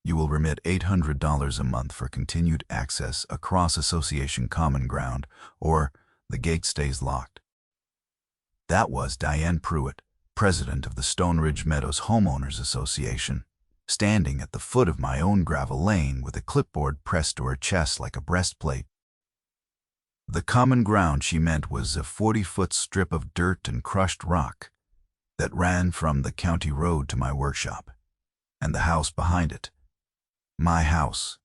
You will remit $800 a month for continued access across association common ground, or the gate stays locked. That was Diane Pruitt, president of the Stone Ridge Meadows Homeowners Association, standing at the foot of my own gravel lane with a clipboard pressed to her chest like a breastplate. The common ground she meant was a 40-foot strip of dirt and crushed rock that ran from the county road to my workshop, and the house behind it. My house,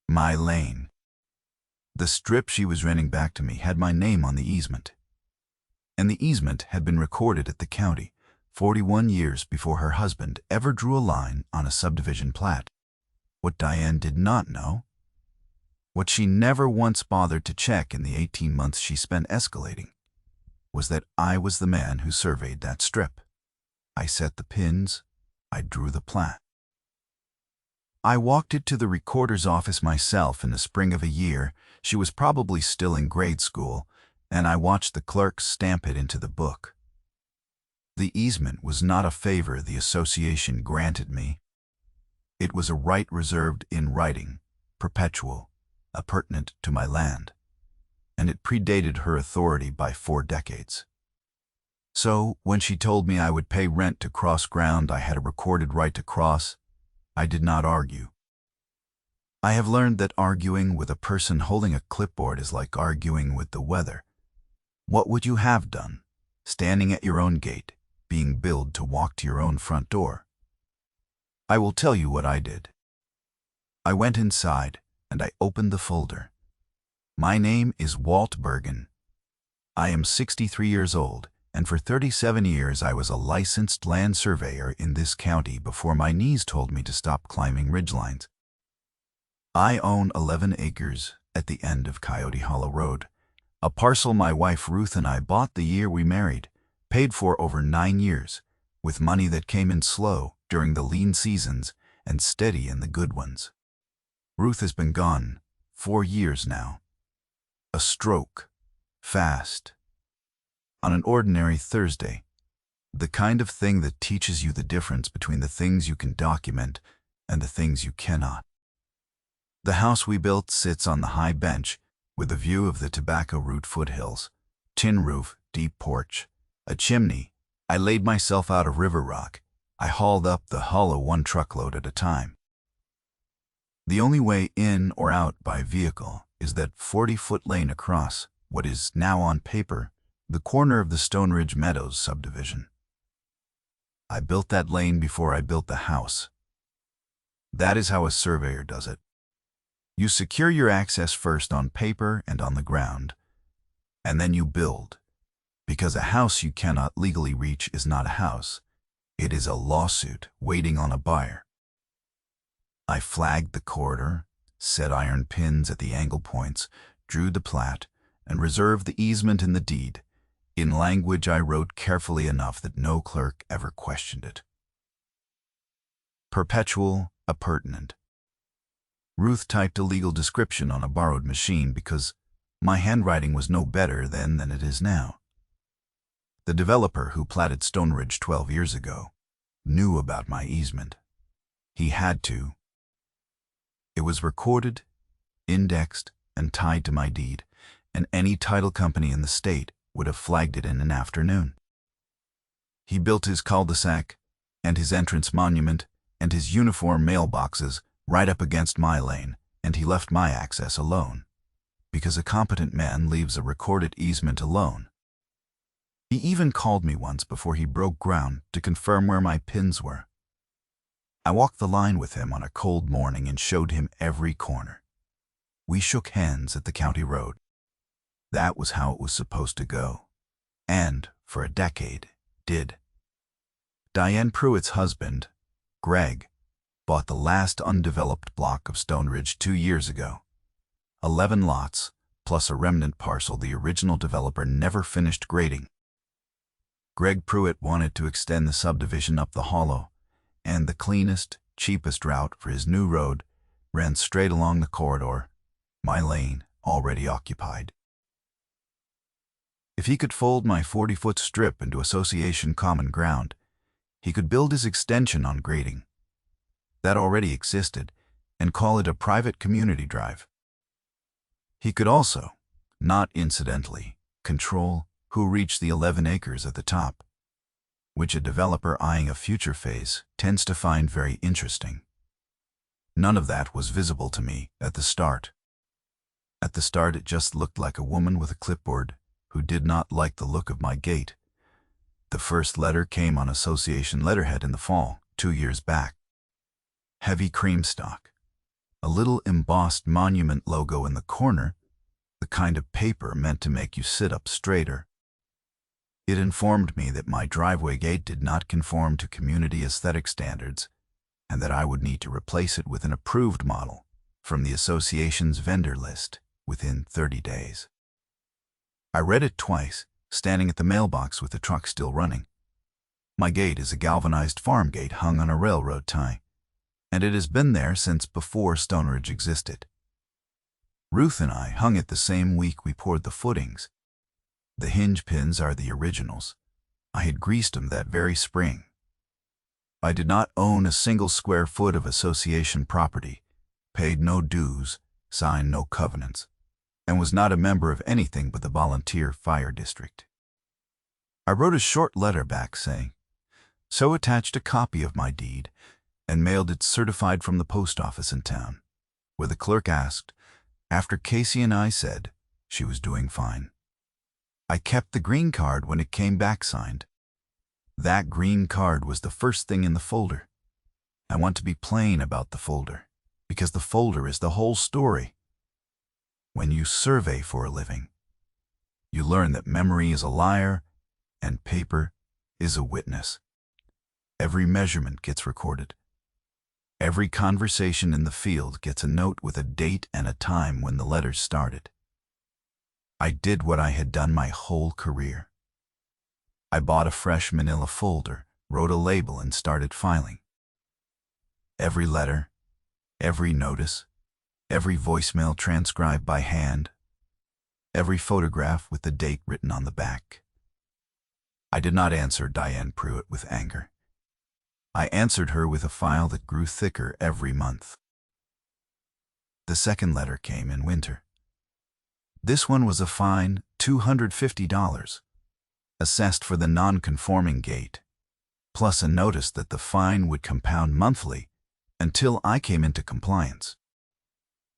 my lane. The strip she was renting back to me had my name on the easement, and the easement had been recorded at the county 41 years before her husband ever drew a line on a subdivision plat. What Diane did not know, what she never once bothered to check in the 18 months she spent escalating, was that I was the man who surveyed that strip. I set the pins, I drew the plat. I walked it to the recorder's office myself in the spring of a year she was probably still in grade school, and I watched the clerk stamp it into the book. The easement was not a favor the association granted me. It was a right reserved in writing, perpetual, appurtenant to my land, and it predated her authority by 4 decades. So, when she told me I would pay rent to cross ground I had a recorded right to cross, I did not argue. I have learned that arguing with a person holding a clipboard is like arguing with the weather. What would you have done, standing at your own gate, being billed to walk to your own front door? I will tell you what I did. I went inside and I opened the folder. My name is Walt Bergen. I am 63 years old, and for 37 years I was a licensed land surveyor in this county before my knees told me to stop climbing ridgelines. I own 11 acres at the end of Coyote Hollow Road, a parcel my wife Ruth and I bought the year we married, paid for over 9 years, with money that came in slow during the lean seasons and steady in the good ones. Ruth has been gone 4 years now. A stroke, fast, on an ordinary Thursday, the kind of thing that teaches you the difference between the things you can document and the things you cannot. The house we built sits on the high bench with a view of the Tobacco Root foothills, tin roof, deep porch, a chimney. I laid myself out of river rock. I hauled up the hollow 1 truckload at a time. The only way in or out by vehicle is that 40-foot lane across what is now on paper the corner of the Stone Ridge Meadows subdivision. I built that lane before I built the house. That is how a surveyor does it. You secure your access first on paper and on the ground, and then you build, because a house you cannot legally reach is not a house. It is a lawsuit waiting on a buyer. I flagged the corridor, set iron pins at the angle points, drew the plat, and reserved the easement in the deed, in language I wrote carefully enough that no clerk ever questioned it. Perpetual, appurtenant. Ruth typed a legal description on a borrowed machine because my handwriting was no better then than it is now. The developer who platted Stone Ridge 12 years ago knew about my easement. He had to. It was recorded, indexed, and tied to my deed, and any title company in the state would have flagged it in an afternoon. He built his cul-de-sac, and his entrance monument, and his uniform mailboxes right up against my lane, and he left my access alone, because a competent man leaves a recorded easement alone. He even called me once before he broke ground to confirm where my pins were. I walked the line with him on a cold morning and showed him every corner. We shook hands at the county road. That was how it was supposed to go, and, for a decade, did. Diane Pruitt's husband, Greg, bought the last undeveloped block of Stone Ridge 2 years ago. 11 lots, plus a remnant parcel the original developer never finished grading. Greg Pruitt wanted to extend the subdivision up the hollow, and the cleanest, cheapest route for his new road ran straight along the corridor, my lane already occupied. If he could fold my 40-foot strip into association common ground, he could build his extension on grading. That already existed, and call it a private community drive. He could also, not incidentally, control who reached the 11 acres at the top, which a developer eyeing a future phase tends to find very interesting. None of that was visible to me at the start. At the start, it just looked like a woman with a clipboard who did not like the look of my gate. The first letter came on association letterhead in the fall, 2 years back. Heavy cream stock. A little embossed monument logo in the corner, the kind of paper meant to make you sit up straighter. It informed me that my driveway gate did not conform to community aesthetic standards, and that I would need to replace it with an approved model from the association's vendor list within 30 days. I read it twice, standing at the mailbox with the truck still running. My gate is a galvanized farm gate hung on a railroad tie, and it has been there since before Stoneridge existed. Ruth and I hung it the same week we poured the footings. The hinge pins are the originals. I had greased them that very spring. I did not own a single square foot of association property, paid no dues, signed no covenants, and was not a member of anything but the volunteer fire district. I wrote a short letter back saying, so attached a copy of my deed and mailed it certified from the post office in town, where the clerk asked, after Casey and I said she was doing fine. I kept the green card when it came back signed. That green card was the first thing in the folder. I want to be plain about the folder, because the folder is the whole story. When you survey for a living, you learn that memory is a liar and paper is a witness. Every measurement gets recorded. Every conversation in the field gets a note with a date and a time when the letters started. I did what I had done my whole career. I bought a fresh manila folder, wrote a label, and started filing. Every letter, every notice, every voicemail transcribed by hand, every photograph with the date written on the back. I did not answer Diane Pruitt with anger. I answered her with a file that grew thicker every month. The second letter came in winter. This one was a fine $250, assessed for the non-conforming gate, plus a notice that the fine would compound monthly until I came into compliance.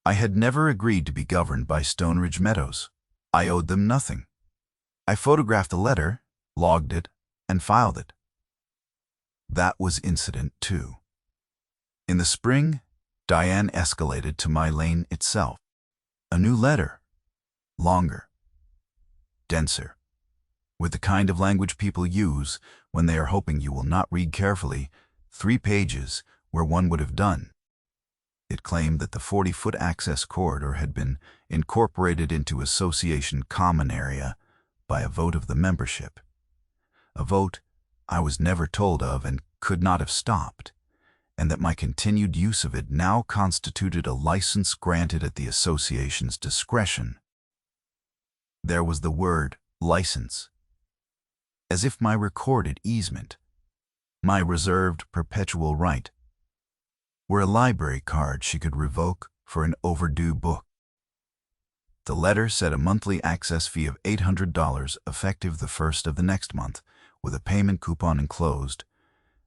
I had never agreed to be governed by Stoneridge Meadows. I owed them nothing. I photographed the letter, logged it, and filed it. That was incident 2. In the spring, Diane escalated to my lane itself. A new letter. Longer, denser, with the kind of language people use when they are hoping you will not read carefully 3 pages where one would have done. It claimed that the 40-foot access corridor had been incorporated into association common area by a vote of the membership, a vote I was never told of and could not have stopped, and that my continued use of it now constituted a license granted at the association's discretion. There was the word license, as if my recorded easement, my reserved perpetual right, were a library card she could revoke for an overdue book. The letter set a monthly access fee of $800 effective the first of the next month, with a payment coupon enclosed,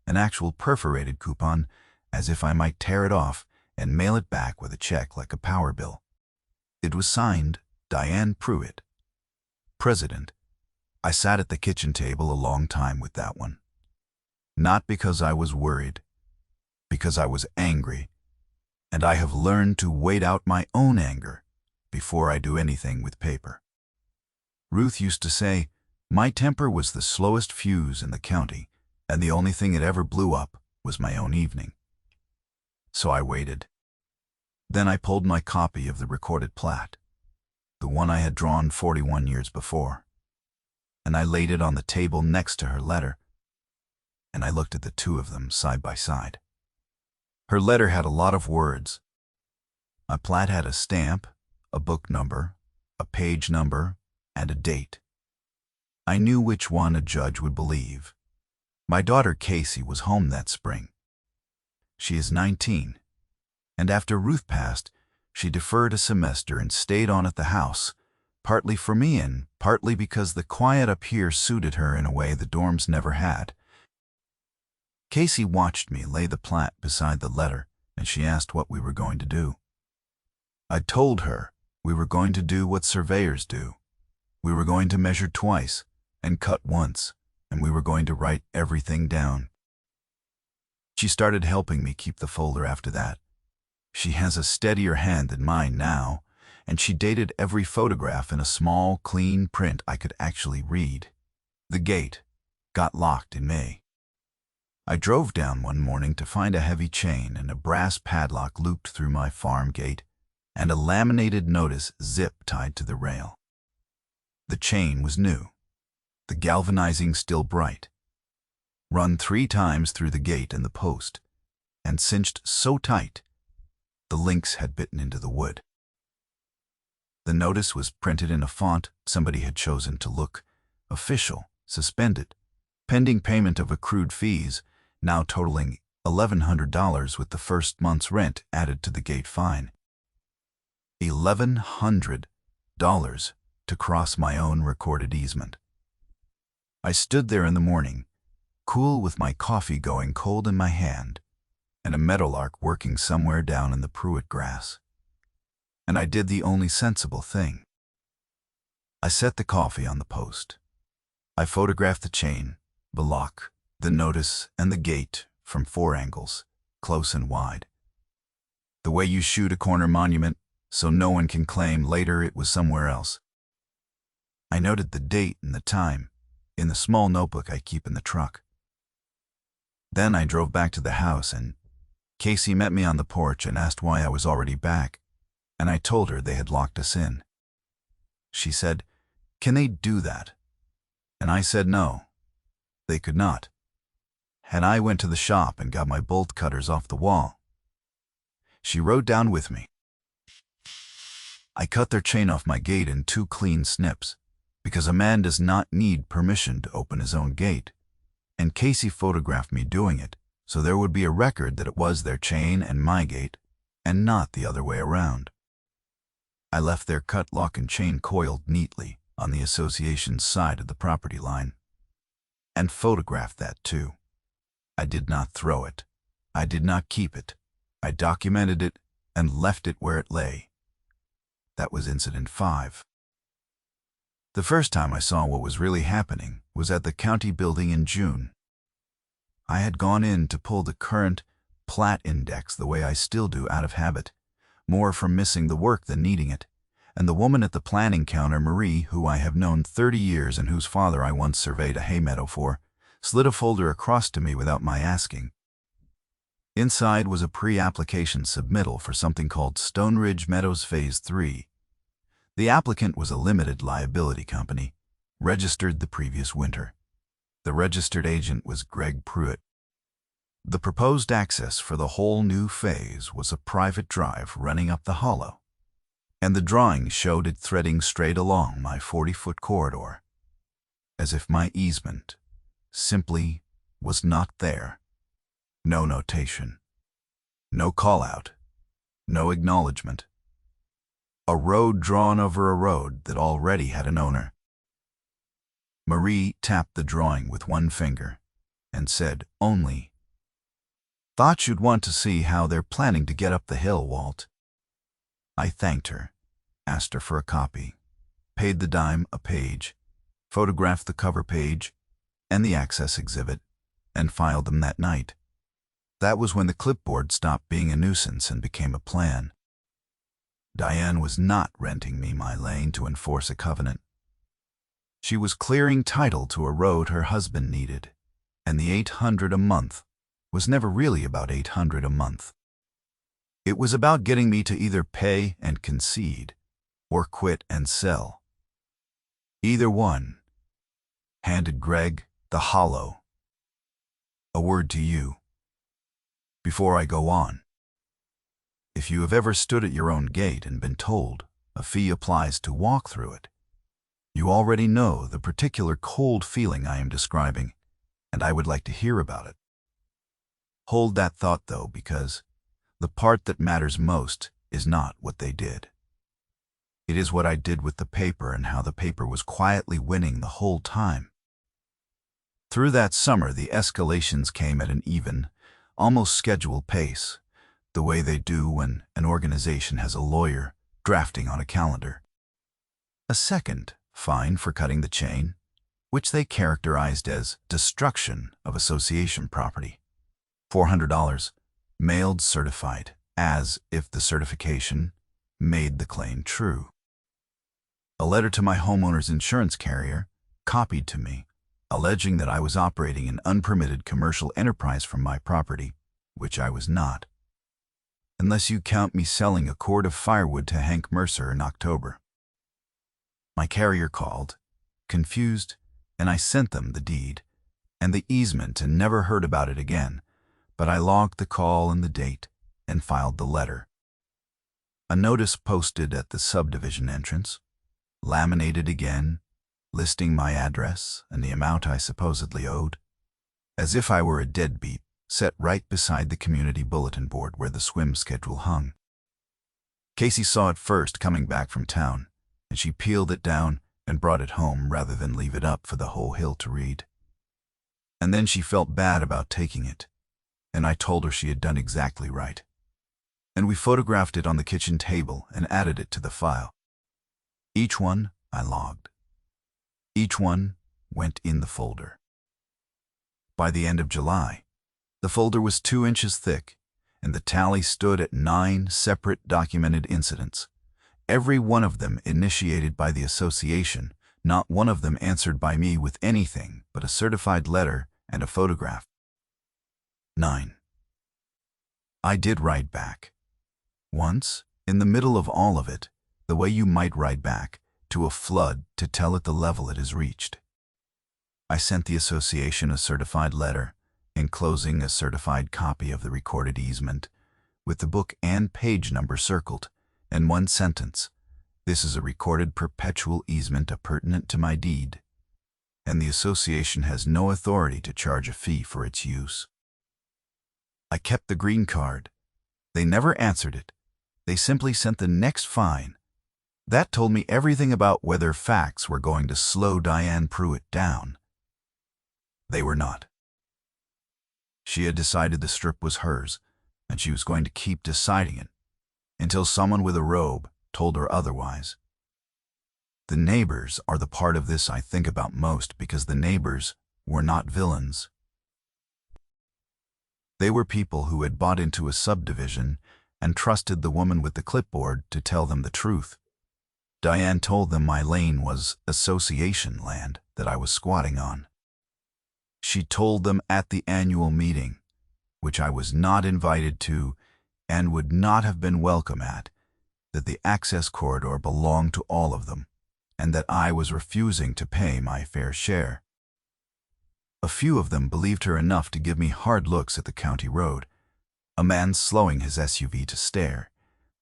an actual perforated coupon, as if I might tear it off and mail it back with a check like a power bill. It was signed Diane Pruitt, President. I sat at the kitchen table a long time with that one. Not because I was worried, because I was angry, and I have learned to wait out my own anger before I do anything with paper. Ruth used to say, my temper was the slowest fuse in the county, and the only thing it ever blew up was my own evening. So I waited. Then I pulled my copy of the recorded plat, the one I had drawn 41 years before, and I laid it on the table next to her letter, and I looked at the two of them side by side. Her letter had a lot of words. My plat had a stamp, a book number, a page number, and a date. I knew which one a judge would believe. My daughter Casey was home that spring. She is 19. And after Ruth passed, she deferred a semester and stayed on at the house, partly for me and partly because the quiet up here suited her in a way the dorms never had. Casey watched me lay the plat beside the letter, and she asked what we were going to do. I told her we were going to do what surveyors do. We were going to measure twice and cut once, and we were going to write everything down. She started helping me keep the folder after that. She has a steadier hand than mine now, and she dated every photograph in a small, clean print I could actually read. The gate got locked in May. I drove down one morning to find a heavy chain and a brass padlock looped through my farm gate and a laminated notice zip tied to the rail. The chain was new, the galvanizing still bright, run 3 times through the gate and the post, and cinched so tight the links had bitten into the wood. The notice was printed in a font somebody had chosen to look official, suspended, pending payment of accrued fees, now totaling $1,100 with the first month's rent added to the gate fine. $1,100 to cross my own recorded easement. I stood there in the morning, cool with my coffee going cold in my hand, and a meadowlark working somewhere down in the Pruitt grass. And I did the only sensible thing. I set the coffee on the post. I photographed the chain, the lock, the notice, and the gate from 4 angles, close and wide. The way you shoot a corner monument so no one can claim later it was somewhere else. I noted the date and the time in the small notebook I keep in the truck. Then I drove back to the house, and Casey met me on the porch and asked why I was already back, and I told her they had locked us in. She said, "Can they do that?" And I said no, they could not. And I went to the shop and got my bolt cutters off the wall. She rode down with me. I cut their chain off my gate in 2 clean snips, because a man does not need permission to open his own gate, and Casey photographed me doing it, so there would be a record that it was their chain and my gate, and not the other way around. I left their cut lock and chain coiled neatly on the association's side of the property line, and photographed that too. I did not throw it. I did not keep it. I documented it and left it where it lay. That was Incident 5. The first time I saw what was really happening was at the county building in June. I had gone in to pull the current plat index the way I still do out of habit, more from missing the work than needing it, and the woman at the planning counter, Marie, who I have known 30 years and whose father I once surveyed a hay meadow for, slid a folder across to me without my asking. Inside was a pre-application submittal for something called Stone Ridge Meadows Phase 3. The applicant was a limited liability company, registered the previous winter. The registered agent was Greg Pruitt. The proposed access for the whole new phase was a private drive running up the hollow, and the drawing showed it threading straight along my 40-foot corridor, as if my easement simply was not there. No notation, no call-out, no acknowledgement. A road drawn over a road that already had an owner. Marie tapped the drawing with one finger and said only, "Thought you'd want to see how they're planning to get up the hill, Walt." I thanked her, asked her for a copy, paid the dime a page, photographed the cover page and the access exhibit, and filed them that night. That was when the clipboard stopped being a nuisance and became a plan. Diane was not renting me my lane to enforce a covenant. She was clearing title to a road her husband needed, and the $800 a month was never really about $800 a month. It was about getting me to either pay and concede or quit and sell. Either one. Handed Greg the hollow. A word to you. Before I go on, if you have ever stood at your own gate and been told a fee applies to walk through it, you already know the particular cold feeling I am describing, and I would like to hear about it. Hold that thought, though, because The part that matters most is not what they did. It is what I did with the paper and how the paper was quietly winning the whole time. Through that summer, the escalations came at an even, almost scheduled pace, the way they do when an organization has a lawyer drafting on a calendar. A second fine for cutting the chain, which they characterized as destruction of association property. $400, mailed certified, as if the certification made the claim true. A letter to my homeowner's insurance carrier, copied to me, alleging that I was operating an unpermitted commercial enterprise from my property, which I was not, unless you count me selling a cord of firewood to Hank Mercer in October. My carrier called, confused, and I sent them the deed and the easement and never heard about it again, but I logged the call and the date and filed the letter. A notice posted at the subdivision entrance, laminated again, listing my address and the amount I supposedly owed, as if I were a deadbeat, set right beside the community bulletin board where the swim schedule hung. Casey saw it first coming back from town, and she peeled it down and brought it home rather than leave it up for the whole hill to read. And then she felt bad about taking it, and I told her she had done exactly right. And we photographed it on the kitchen table and added it to the file. Each one I logged. Each one went in the folder. By the end of July, the folder was 2 inches thick, and the tally stood at 9 separate documented incidents, every one of them initiated by the association, not one of them answered by me with anything but a certified letter and a photograph. 9. I did write back. Once, in the middle of all of it, the way you might write back to a flood to tell it the level it has reached. I sent the association a certified letter, enclosing a certified copy of the recorded easement, with the book and page number circled, and one sentence: "This is a recorded perpetual easement appurtenant to my deed, and the association has no authority to charge a fee for its use." I kept the green card. They never answered it. They simply sent the next fine. That told me everything about whether facts were going to slow Diane Pruitt down. They were not. She had decided the strip was hers, and she was going to keep deciding it, until someone with a robe told her otherwise. The neighbors are the part of this I think about most, because the neighbors were not villains. They were people who had bought into a subdivision and trusted the woman with the clipboard to tell them the truth. Diane told them my lane was association land that I was squatting on. She told them at the annual meeting, which I was not invited to and would not have been welcome at, that the access corridor belonged to all of them, and that I was refusing to pay my fair share. A few of them believed her enough to give me hard looks at the county road, a man slowing his SUV to stare,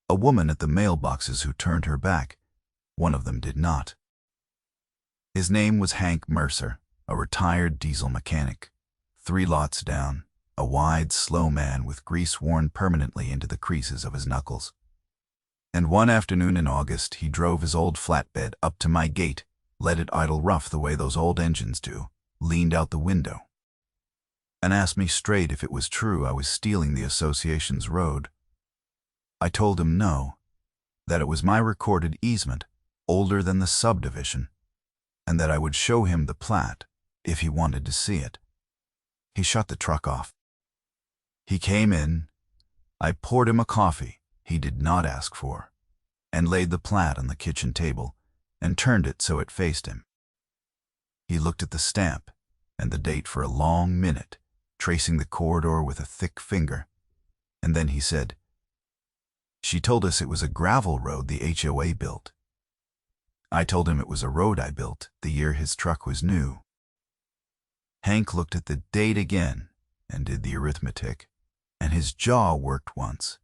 a woman at the mailboxes who turned her back. One of them did not. His name was Hank Mercer, a retired diesel mechanic, 3 lots down, a wide, slow man with grease worn permanently into the creases of his knuckles. And one afternoon in August, he drove his old flatbed up to my gate, let it idle rough the way those old engines do, leaned out the window, and asked me straight if it was true I was stealing the association's road. I told him no, that it was my recorded easement, older than the subdivision, and that I would show him the plat if he wanted to see it. He shut the truck off. He came in. I poured him a coffee he did not ask for, and laid the plat on the kitchen table and turned it so it faced him. He looked at the stamp and the date for a long minute, tracing the corridor with a thick finger, and then he said, "She told us it was a gravel road the HOA built." I told him it was a road I built the year his truck was new. Hank looked at the date again and did the arithmetic, and his jaw worked once.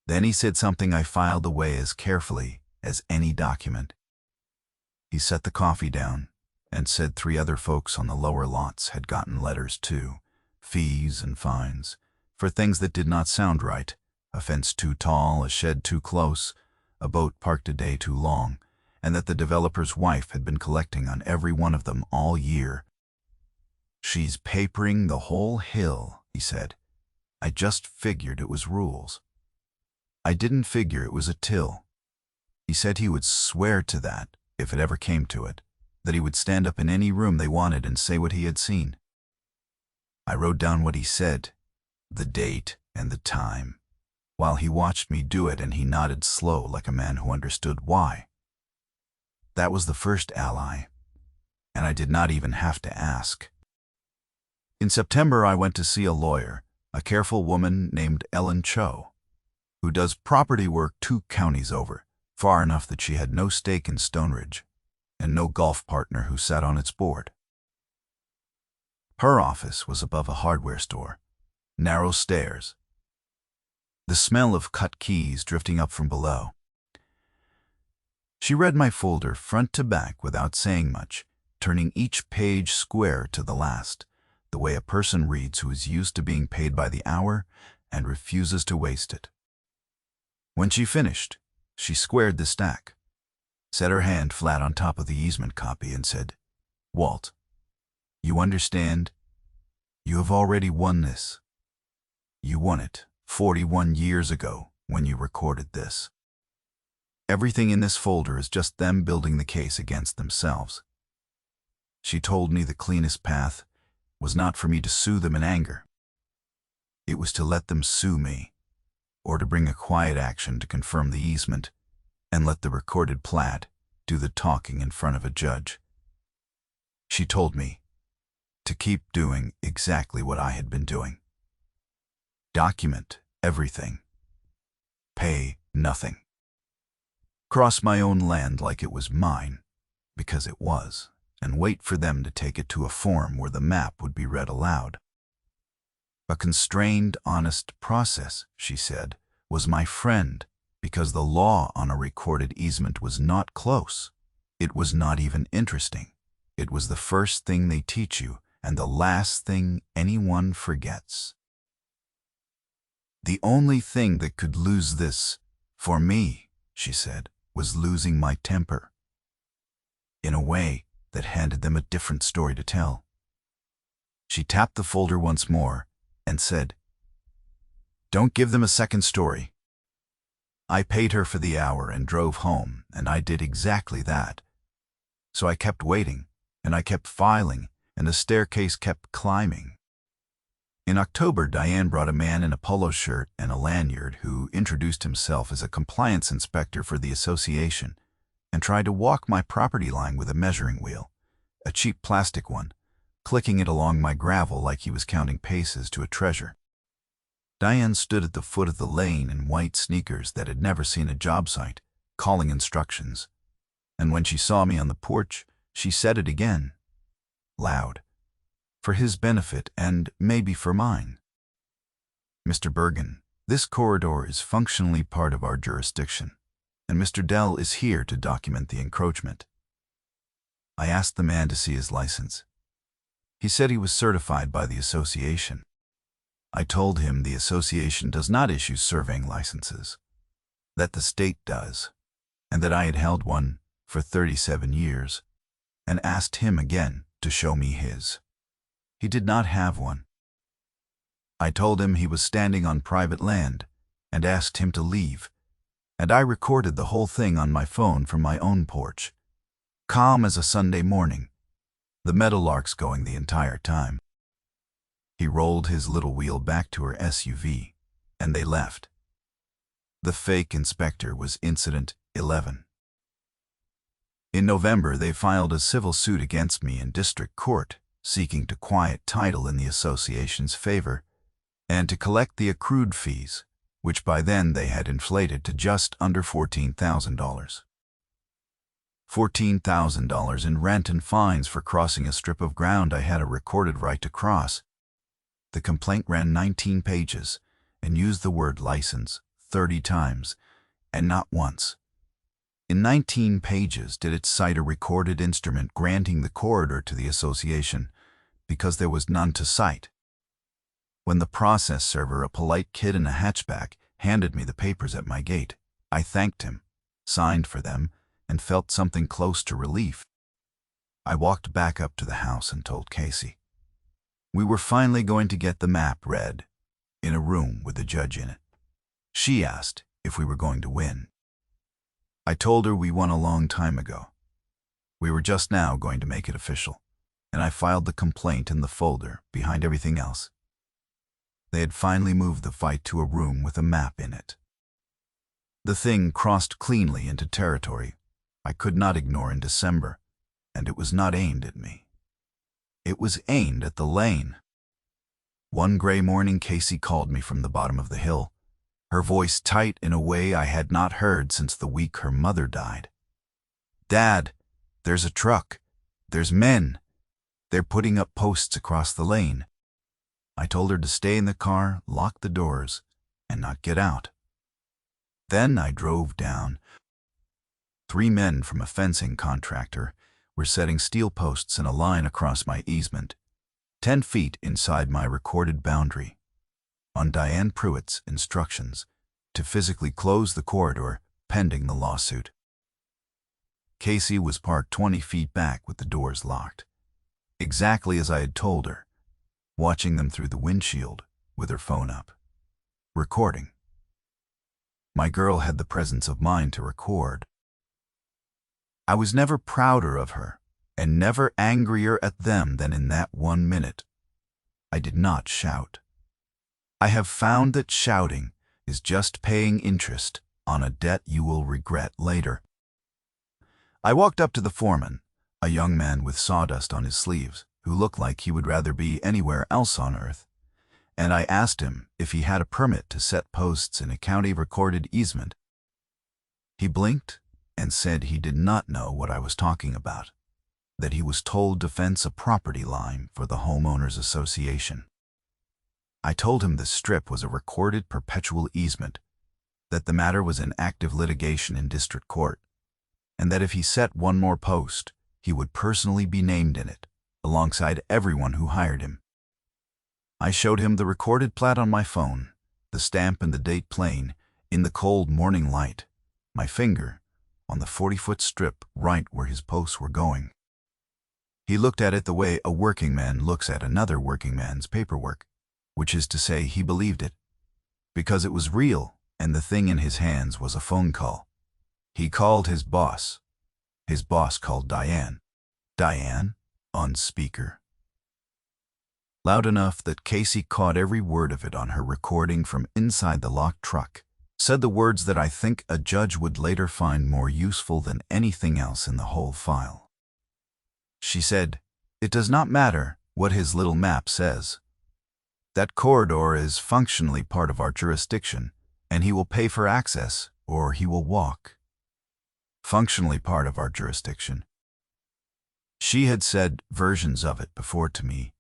Then he said something I filed away as carefully as any document. He set the coffee down and said 3 other folks on the lower lots had gotten letters too, fees and fines, for things that did not sound right: a fence too tall, a shed too close, a boat parked a day too long, and that the developer's wife had been collecting on every one of them all year. "She's papering the whole hill," he said. "I just figured it was rules. I didn't figure it was a till." He said he would swear to that if it ever came to it, that he would stand up in any room they wanted and say what he had seen. I wrote down what he said, the date and the time, while he watched me do it, and he nodded slow like a man who understood why. That was the first ally, and I did not even have to ask. In September, I went to see a lawyer, a careful woman named Ellen Cho, who does property work 2 counties over, far enough that she had no stake in Stone Ridge and no golf partner who sat on its board. Her office was above a hardware store, narrow stairs, the smell of cut keys drifting up from below. She read my folder front to back without saying much, turning each page square to the last, the way a person reads who is used to being paid by the hour and refuses to waste it. When she finished, she squared the stack, set her hand flat on top of the easement copy, and said, "Walt, you understand? You have already won this. You won it 41 years ago when you recorded this. Everything in this folder is just them building the case against themselves." She told me the cleanest path was not for me to sue them in anger. It was to let them sue me, or to bring a quiet action to confirm the easement and let the recorded plat do the talking in front of a judge. She told me to keep doing exactly what I had been doing. Document everything. Pay nothing. Cross my own land like it was mine, because it was, and wait for them to take it to a form where the map would be read aloud. A constrained, honest process, she said, was my friend, because the law on a recorded easement was not close. It was not even interesting. It was the first thing they teach you and the last thing anyone forgets. "The only thing that could lose this, for me," she said, "was losing my temper," in a way that handed them a different story to tell. She tapped the folder once more and said, "Don't give them a second story." I paid her for the hour and drove home, and I did exactly that. So I kept waiting, and I kept filing, and the staircase kept climbing. In October, Diane brought a man in a polo shirt and a lanyard who introduced himself as a compliance inspector for the association and tried to walk my property line with a measuring wheel, a cheap plastic one, clicking it along my gravel like he was counting paces to a treasure. Diane stood at the foot of the lane in white sneakers that had never seen a job site, calling instructions, and when she saw me on the porch, she said it again, loud, for his benefit and maybe for mine. "Mr. Bergen, this corridor is functionally part of our jurisdiction, and Mr. Dell is here to document the encroachment." I asked the man to see his license. He said he was certified by the association. I told him the association does not issue surveying licenses, that the state does, and that I had held one for 37 years, and asked him again to show me his. He did not have one. I told him he was standing on private land and asked him to leave, and I recorded the whole thing on my phone from my own porch, calm as a Sunday morning, the meadowlarks going the entire time. He rolled his little wheel back to her SUV, and they left. The fake inspector was Incident 11. In November, they filed a civil suit against me in district court, seeking to quiet title in the association's favor and to collect the accrued fees, which by then they had inflated to just under $14,000. $14,000 in rent and fines for crossing a strip of ground I had a recorded right to cross. The complaint ran 19 pages and used the word license 30 times, and not once. In 19 pages did it cite a recorded instrument granting the corridor to the association, because there was none to cite. When the process server, a polite kid in a hatchback, handed me the papers at my gate, I thanked him, signed for them, and felt something close to relief. I walked back up to the house and told Casey. We were finally going to get the map read, in a room with the judge in it. She asked if we were going to win. I told her we won a long time ago. We were just now going to make it official, and I filed the complaint in the folder behind everything else. They had finally moved the fight to a room with a map in it. The thing crossed cleanly into territory I could not ignore in December, and it was not aimed at me. It was aimed at the lane. One gray morning, Casey called me from the bottom of the hill, her voice tight in a way I had not heard since the week her mother died. "Dad, there's a truck. There's men. They're putting up posts across the lane." I told her to stay in the car, lock the doors, and not get out. Then I drove down. 3 men from a fencing contractor were setting steel posts in a line across my easement, 10 feet inside my recorded boundary, on Diane Pruitt's instructions to physically close the corridor pending the lawsuit. Casey was parked 20 feet back with the doors locked, exactly as I had told her, watching them through the windshield with her phone up, recording. My girl had the presence of mind to record. I was never prouder of her and never angrier at them than in that 1 minute. I did not shout. I have found that shouting is just paying interest on a debt you will regret later. I walked up to the foreman, a young man with sawdust on his sleeves, who looked like he would rather be anywhere else on earth, and I asked him if he had a permit to set posts in a county-recorded easement. He blinked and said he did not know what I was talking about, that he was told to fence a property line for the homeowners association. I told him the strip was a recorded perpetual easement, that the matter was in active litigation in district court, and that if he set one more post, he would personally be named in it, alongside everyone who hired him. I showed him the recorded plat on my phone, the stamp and the date plain, in the cold morning light, my finger on the 40-foot strip right where his posts were going. He looked at it the way a working man looks at another working man's paperwork, which is to say he believed it, because it was real and the thing in his hands was a phone call. He called his boss. His boss called Diane. Diane, on speaker. Loud enough that Casey caught every word of it on her recording from inside the locked truck, said the words that I think a judge would later find more useful than anything else in the whole file. She said, "It does not matter what his little map says. That corridor is functionally part of our jurisdiction, and he will pay for access or he will walk." Functionally part of our jurisdiction. She had said versions of it before to me,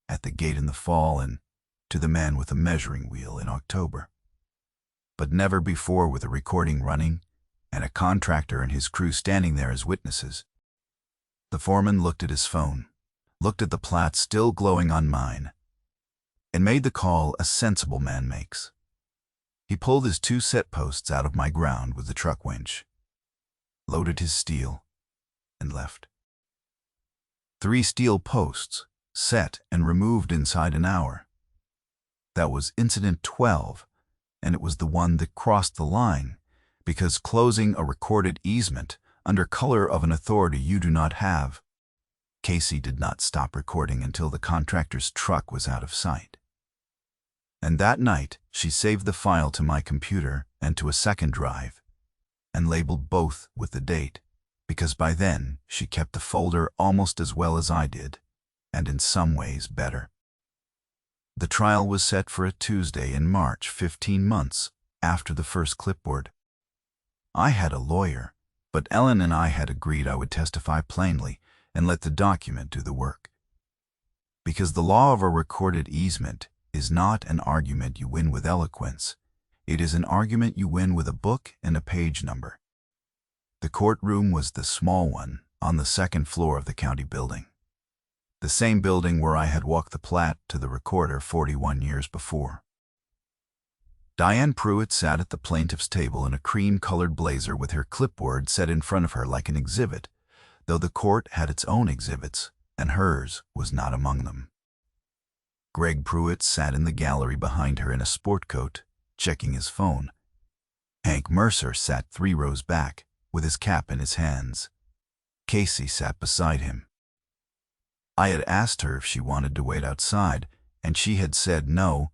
at the gate in the fall and to the man with a measuring wheel in October, but never before with a recording running and a contractor and his crew standing there as witnesses. The foreman looked at his phone, looked at the plat still glowing on mine, and made the call a sensible man makes. He pulled his 2 set posts out of my ground with the truck winch, loaded his steel, and left. 3 steel posts, set and removed inside an hour. That was incident 12, and it was the one that crossed the line, because closing a recorded easement under color of an authority you do not have. Casey did not stop recording until the contractor's truck was out of sight. And that night, she saved the file to my computer and to a second drive, and labeled both with the date, because by then she kept the folder almost as well as I did, and in some ways better. The trial was set for a Tuesday in March, 15 months after the first clipboard. I had a lawyer, but Ellen and I had agreed I would testify plainly and let the document do the work. Because the law of a recorded easement is not an argument you win with eloquence. It is an argument you win with a book and a page number. The courtroom was the small one on the 2nd floor of the county building. the same building where I had walked the plat to the recorder 41 years before. Diane Pruitt sat at the plaintiff's table in a cream-colored blazer with her clipboard set in front of her like an exhibit, though the court had its own exhibits, and hers was not among them. Greg Pruitt sat in the gallery behind her in a sport coat, checking his phone. Hank Mercer sat 3 rows back, with his cap in his hands. Casey sat beside him. I had asked her if she wanted to wait outside, and she had said no.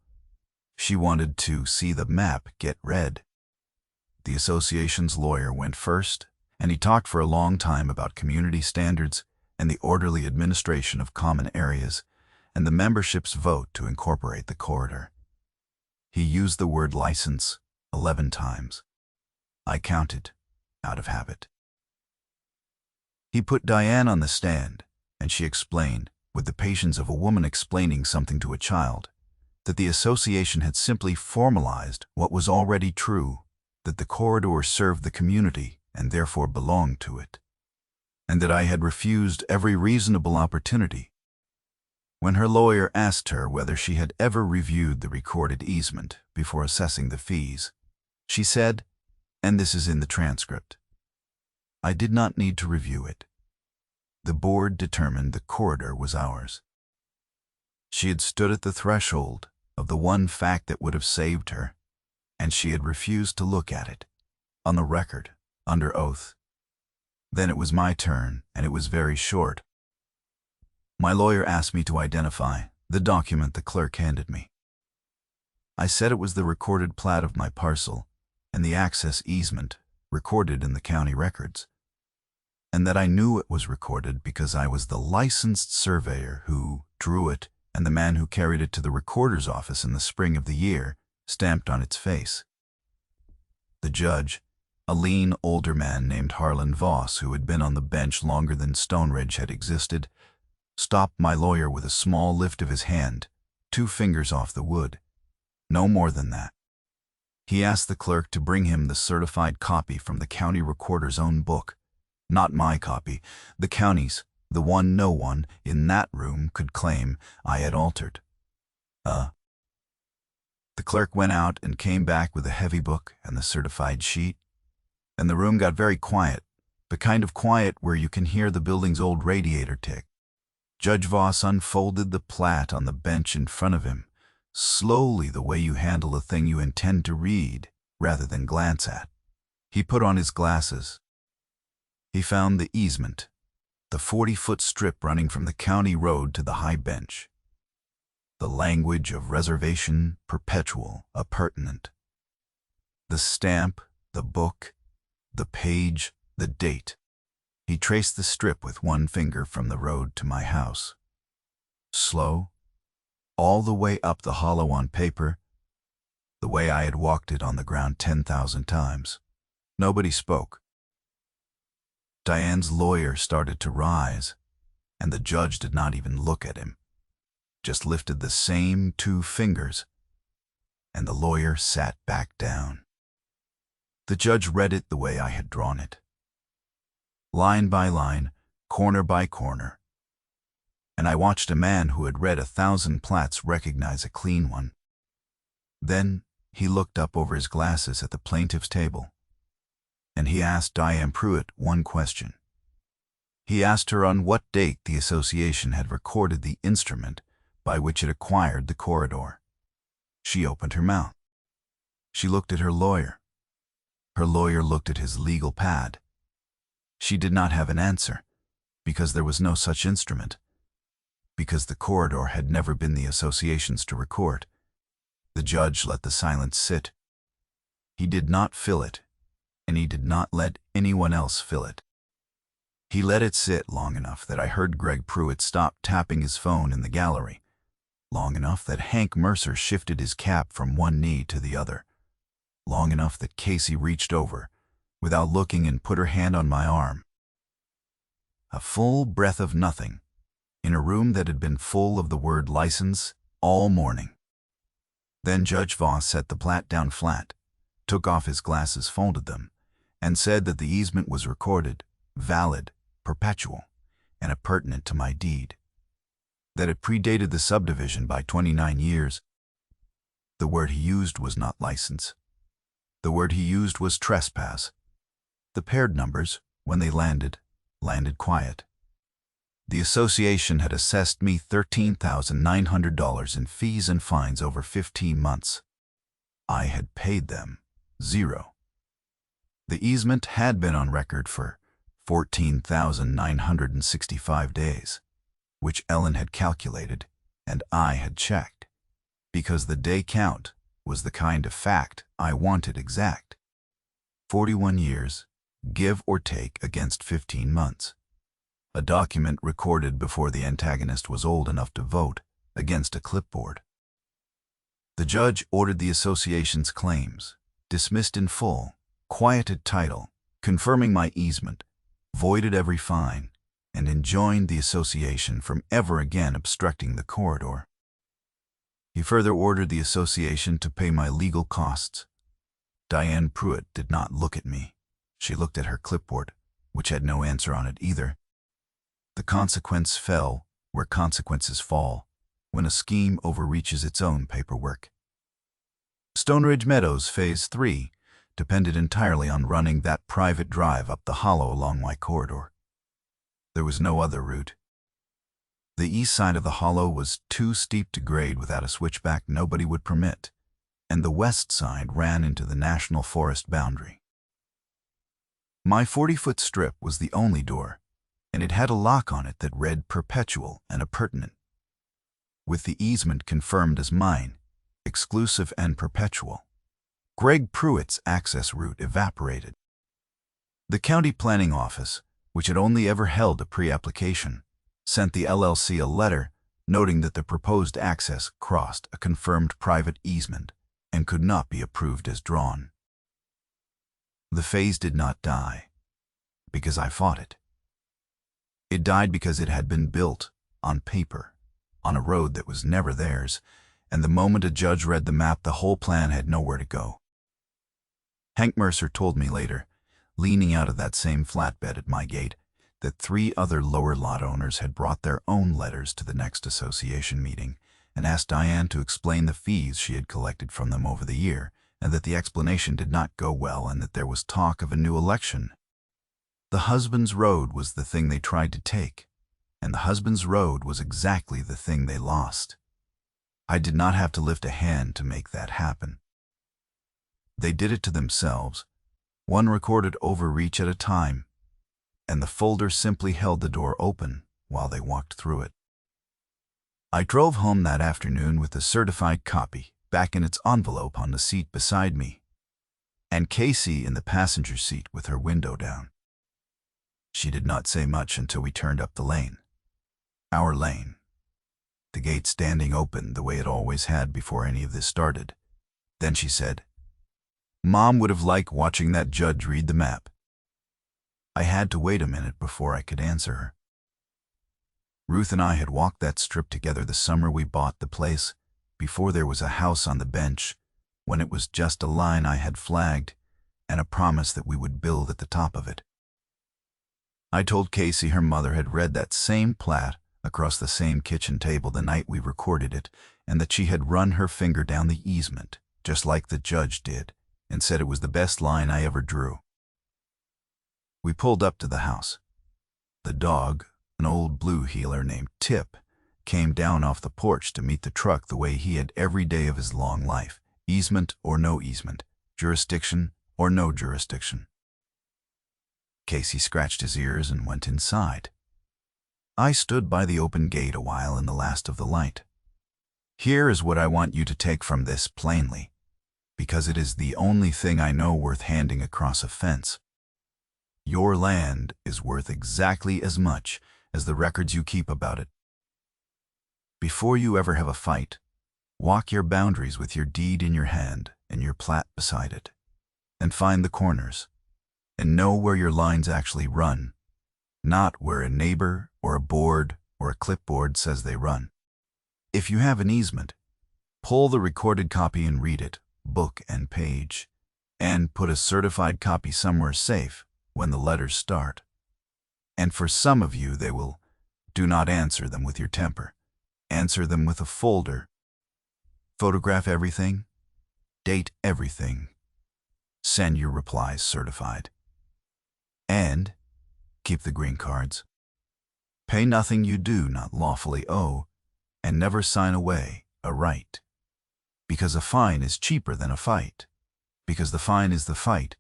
She wanted to see the map get read. The association's lawyer went first, and he talked for a long time about community standards and the orderly administration of common areas, and the membership's vote to incorporate the corridor. He used the word license 11 times. I counted, out of habit. He put Diane on the stand, and she explained, with the patience of a woman explaining something to a child, that the association had simply formalized what was already true, that the corridor served the community and therefore belonged to it, and that I had refused every reasonable opportunity. When her lawyer asked her whether she had ever reviewed the recorded easement before assessing the fees, she said, and this is in the transcript, "I did not need to review it. The board determined the corridor was ours." She had stood at the threshold of the one fact that would have saved her, and she had refused to look at it, on the record, under oath. Then it was my turn, and it was very short. My lawyer asked me to identify the document the clerk handed me. I said it was the recorded plat of my parcel and the access easement recorded in the county records, and that I knew it was recorded because I was the licensed surveyor who drew it, and the man who carried it to the recorder's office in the spring of the year stamped on its face. The judge, a lean, older man named Harlan Voss, who had been on the bench longer than Stone Ridge had existed, stopped my lawyer with a small lift of his hand, 2 fingers off the wood. No more than that. He asked the clerk to bring him the certified copy from the county recorder's own book. Not my copy, the county's, the one no one in that room could claim I had altered. The clerk went out and came back with a heavy book and the certified sheet, and the room got very quiet, the kind of quiet where you can hear the building's old radiator tick. Judge Voss unfolded the plat on the bench in front of him, slowly, the way you handle a thing you intend to read rather than glance at. He put on his glasses. He found the easement, the 40-foot strip running from the county road to the high bench. The language of reservation, perpetual, appurtenant. The stamp, the book, the page, the date. He traced the strip with one finger from the road to my house. Slow, all the way up the hollow on paper, the way I had walked it on the ground 10,000 times. Nobody spoke. Diane's lawyer started to rise, and the judge did not even look at him, just lifted the same 2 fingers, and the lawyer sat back down. The judge read it the way I had drawn it, line by line, corner by corner, and I watched a man who had read 1,000 plats recognize a clean one. Then he looked up over his glasses at the plaintiff's table, and he asked Diane Pruitt one question. He asked her on what date the association had recorded the instrument by which it acquired the corridor. She opened her mouth. She looked at her lawyer. Her lawyer looked at his legal pad. She did not have an answer, because there was no such instrument, because the corridor had never been the association's to record. The judge let the silence sit. He did not fill it, and he did not let anyone else fill it. He let it sit long enough that I heard Greg Pruitt stop tapping his phone in the gallery, long enough that Hank Mercer shifted his cap from one knee to the other, long enough that Casey reached over, without looking, and put her hand on my arm. A full breath of nothing, in a room that had been full of the word license all morning. Then Judge Voss set the plat down flat, took off his glasses, folded them, and said that the easement was recorded, valid, perpetual, and appurtenant to my deed. that it predated the subdivision by 29 years. The word he used was not license. The word he used was trespass. The paired numbers, when they landed quiet. The association had assessed me $13,900 in fees and fines over 15 months. I had paid them $0. The easement had been on record for 14,965 days, which Ellen had calculated and I had checked, because the day count was the kind of fact I wanted exact. 41 years, give or take, against 15 months. A document recorded before the antagonist was old enough to vote, against a clipboard. The judge ordered the association's claims, dismissed in full, quieted title, confirming my easement, voided every fine, and enjoined the association from ever again obstructing the corridor. He further ordered the association to pay my legal costs. Diane Pruitt did not look at me. She looked at her clipboard, which had no answer on it either. The consequence fell where consequences fall, when a scheme overreaches its own paperwork. Stoneridge Meadows Phase 3 depended entirely on running that private drive up the hollow along my corridor. There was no other route. The east side of the hollow was too steep to grade without a switchback nobody would permit, and the west side ran into the National Forest boundary. My 40-foot strip was the only door, and it had a lock on it that read perpetual and appurtenant. With the easement confirmed as mine, exclusive and perpetual, Greg Pruitt's access route evaporated. The county planning office, which had only ever held a pre-application, sent the LLC a letter noting that the proposed access crossed a confirmed private easement and could not be approved as drawn. The phase did not die because I fought it. It died because it had been built on paper, on a road that was never theirs, and the moment a judge read the map, the whole plan had nowhere to go. Hank Mercer told me later, leaning out of that same flatbed at my gate, that 3 other lower lot owners had brought their own letters to the next association meeting and asked Diane to explain the fees she had collected from them over the year, and that the explanation did not go well and that there was talk of a new election. The husband's road was the thing they tried to take, and the husband's road was exactly the thing they lost. I did not have to lift a hand to make that happen. They did it to themselves, one recorded overreach at a time, and the folder simply held the door open while they walked through it. I drove home that afternoon with the certified copy back in its envelope on the seat beside me, and Casey in the passenger seat with her window down. She did not say much until we turned up the lane. Our lane. The gate standing open the way it always had before any of this started. Then she said, "Mom would have liked watching that judge read the map." I had to wait a minute before I could answer her. Ruth and I had walked that strip together the summer we bought the place, before there was a house on the bench, when it was just a line I had flagged and a promise that we would build at the top of it. I told Casey her mother had read that same plat across the same kitchen table the night we recorded it, and that she had run her finger down the easement, just like the judge did, and said it was the best line I ever drew. We pulled up to the house. The dog, an old blue heeler named Tip, came down off the porch to meet the truck the way he had every day of his long life, easement or no easement, jurisdiction or no jurisdiction. Casey scratched his ears and went inside. I stood by the open gate a while in the last of the light. Here is what I want you to take from this plainly, because it is the only thing I know worth handing across a fence. Your land is worth exactly as much as the records you keep about it. Before you ever have a fight, walk your boundaries with your deed in your hand and your plat beside it, and find the corners, and know where your lines actually run, not where a neighbor or a board or a clipboard says they run. If you have an easement, pull the recorded copy and read it, book and page, and put a certified copy somewhere safe when the letters start. And for some of you they will, do not answer them with your temper. Answer them with a folder. Photograph everything. Date everything. Send your replies certified. And keep the green cards. Pay nothing you do not lawfully owe, and never sign away a right. Because a fine is cheaper than a fight. Because the fine is the fight,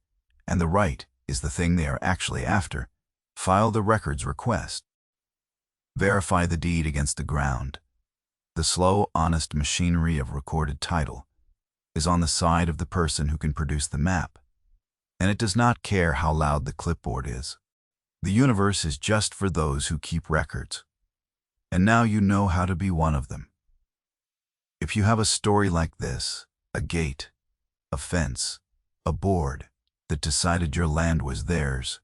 and the right is the thing they are actually after. File the records request. Verify the deed against the ground. The slow, honest machinery of recorded title is on the side of the person who can produce the map, and it does not care how loud the clipboard is. The universe is just for those who keep records, and now you know how to be one of them. If you have a story like this, a gate, a fence, a board that decided your land was theirs,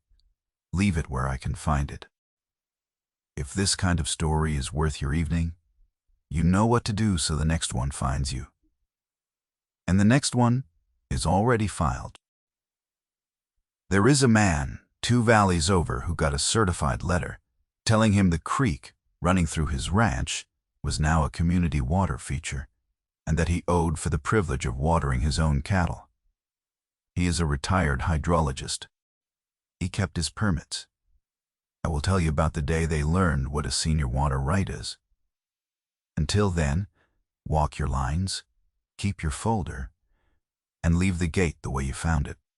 leave it where I can find it. If this kind of story is worth your evening, you know what to do so the next one finds you. And the next one is already filed. There is a man 2 valleys over who got a certified letter telling him the creek running through his ranch was now a community water feature, and that he owed for the privilege of watering his own cattle. He is a retired hydrologist. He kept his permits. I will tell you about the day they learned what a senior water right is. Until then, walk your lines, keep your folder, and leave the gate the way you found it.